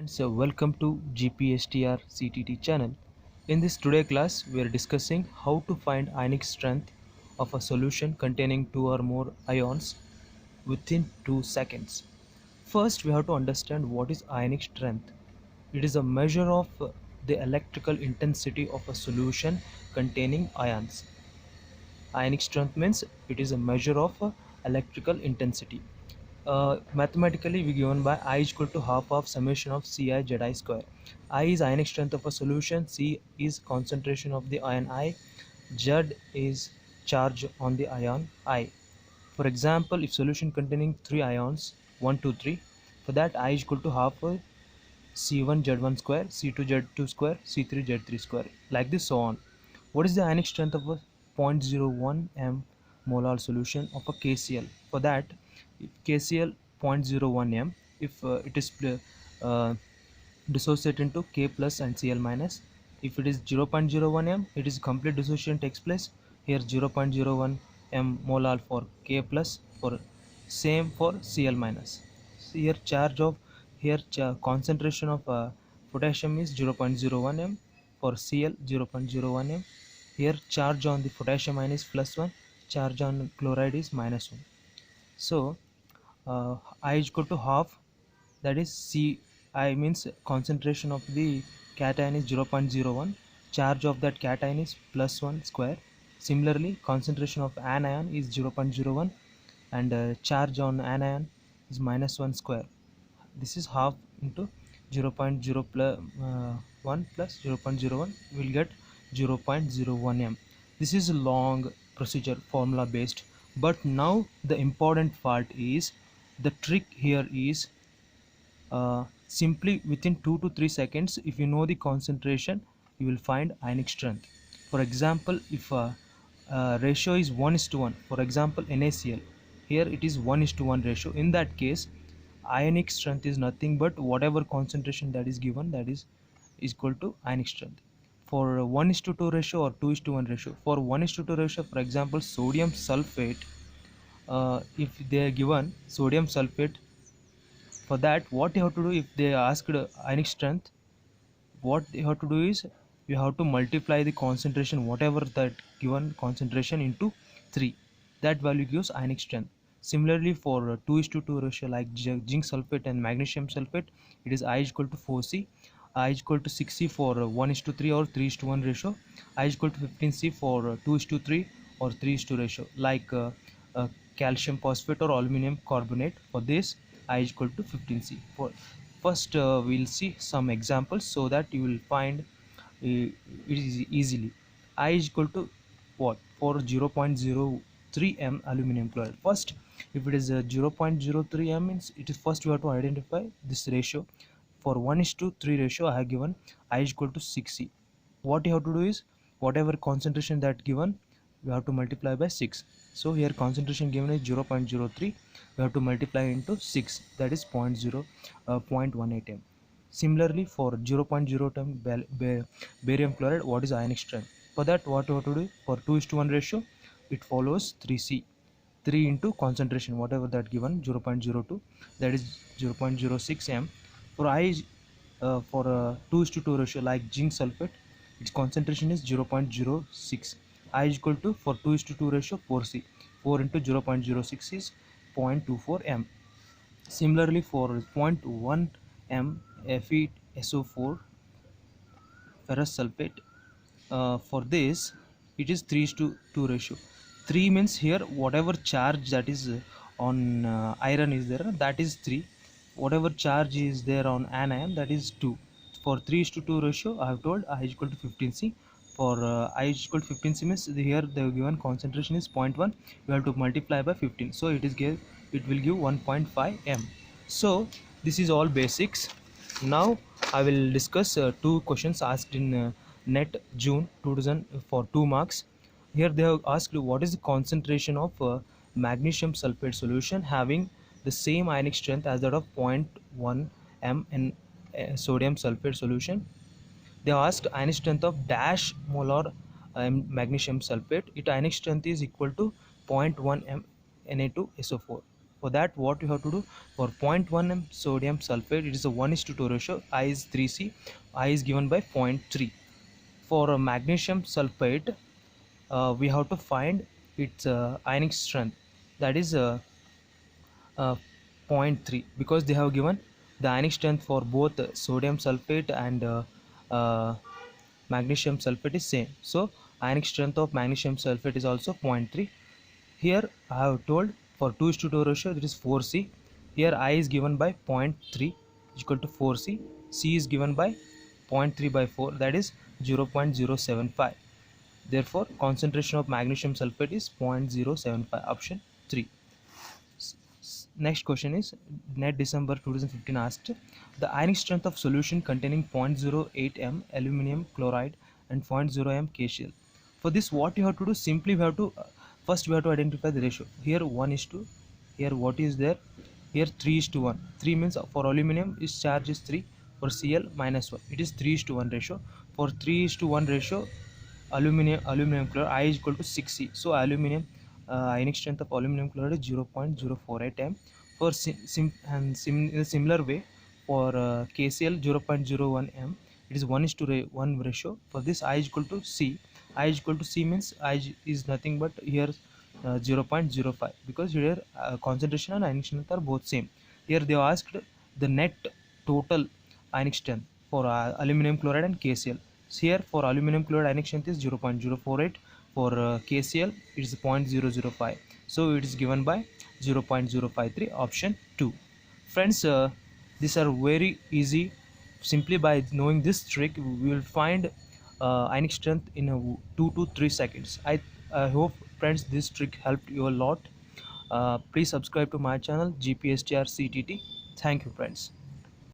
students, welcome to GPSTR CTT channel. In this today class, we are discussing how to find ionic strength of a solution containing two or more ions within 2 seconds. First, we have to understand what is ionic strength. It is a measure of the electrical intensity of a solution containing ions. Ionic strength means it is a measure of electrical intensity. Mathematically we given by I is equal to half of summation of Ci Zi square. I is ionic strength of a solution, C is concentration of the ion I, Z is charge on the ion I. For example, if solution containing 3 ions 1 2 3, for that I is equal to half C1 Z1 square, C2 Z2 square, C3 Z3 square, like this so on. What is the ionic strength of a 0.01 m molar solution of a KCl? For that, if KCl 0.01 m, if it is uh, dissociate into K plus and Cl minus. If it is 0.01 m, it is complete dissociation takes place. Here 0.01 m molar for K plus, for same for Cl minus. So here charge of concentration of potassium is 0.01 m, for Cl 0.01 m. Here charge on the potassium ion is +1, charge on chloride is -1. So I is equal to half, that is C I means concentration of the cation is 0.01, charge of that cation is +1 square. Similarly, concentration of anion is 0.01 and charge on anion is -1 square. This is half into 0.0 plus 1 plus 0.01, we will get 0.01 m. This is a long procedure, formula based, but now the important part is, the trick here is simply within 2 to 3 seconds, if you know the concentration, you will find ionic strength. For example, if ratio is 1:1, for example NaCl, here it is 1:1 ratio. In that case, ionic strength is nothing but whatever concentration that is given, that is equal to ionic strength. For 1:2 ratio or 2:1 ratio, for 1:2 ratio, for example sodium sulfate, if they are given sodium sulfate, for that what you have to do, if they asked ionic strength, what you have to do is, you have to multiply the concentration, whatever that given concentration, into 3. That value gives ionic strength. Similarly, for 2:2 ratio like zinc sulfate and magnesium sulfate, it is I is equal to 4C, I is equal to 6C for 1:3 or 3:1 ratio, I is equal to 15C for 2:3 or 3:2 ratio, like calcium phosphate or aluminum carbonate. For this, I is equal to 15C. For first, we'll see some examples so that you will find it is easily. I is equal to what? For 0.03 m aluminum chloride. First, if it is 0.03 m, means it is first you have to identify this ratio. For 1:3 ratio, I have given I is equal to 6C. What you have to do is, whatever concentration that given, you have to multiply by 6. So here concentration given is 0.03, we have to multiply into 6, that is 0.18 m. Similarly, for 0.0 barium chloride, what is ionic strength? For that, what you have to do, for 2:1 ratio, it follows 3C, 3 into concentration whatever that given 0.02, that is 0.06 m. For I for 2:2 ratio like zinc sulfate, its concentration is 0.06. I is equal to, for 2:2 ratio, 4C, 4 into 0.06 is 0.24 m. Similarly, for 0.1 m FeSO4 ferrous sulfate, for this it is 3:2 ratio. 3 means here whatever charge that is on iron is there, that is 3. Whatever charge is there on anion, that is 2. For 3:2 ratio, I have told I is equal to 15C. For I is equal to 15C means here the given concentration is 0.1, you have to multiply by 15, so it will give 1.5 m. So this is all basics. Now I will discuss two questions asked in NET June 2000 for 2 marks. Here they have asked what is the concentration of magnesium sulfate solution having the same ionic strength as that of 0.1 m in sodium sulfate solution. They asked ionic strength of dash molar magnesium sulfate. Its ionic strength is equal to 0.1 m Na2SO4. For that, what you have to do, for 0.1 m sodium sulfate, it is a 1:2 ratio, I is 3C, I is given by 0.3. For magnesium sulfate, we have to find its ionic strength, that is uh, 0.3, because they have given the ionic strength for both sodium sulfate and uh, magnesium sulfate is same. So ionic strength of magnesium sulfate is also 0.3. Here I have told for 2:2 ratio, that is 4C. Here I is given by 0.3 is equal to 4C. C is given by 0.3 by 4, that is 0.075. Therefore concentration of magnesium sulfate is 0.075, option 3. Next question is, net December 2015 asked, the ionic strength of solution containing 0.08 m aluminum chloride and 0.0 m KCl. For this, what you have to do, simply we have to first we have to identify the ratio. Here 1 is to, here what is there, here 3 is to 1. 3 means for aluminum is charge is 3, for Cl minus 1, it is 3 is to 1 ratio. For 3 is to 1 ratio, aluminum chloride I is equal to 6C. So aluminum ionic strength of aluminum chloride is 0.048 m. For in a similar way, for KCl 0.01 m, it is 1:1 ratio. For this, I is equal to C. I is equal to C means I is nothing but here 0.05, because here concentration and ionic strength are both same. Here they asked the net total ionic strength for aluminum chloride and KCl. So here for aluminum chloride ionic strength is 0.048, for KCl it is 0.005, so it is given by 0.053, option 2. Friends, these are very easy. Simply by knowing this trick, we will find ionic strength in 2 to 3 seconds. I hope, friends, this trick helped you a lot. Please subscribe to my channel, GPSTR CTT. Thank you, friends.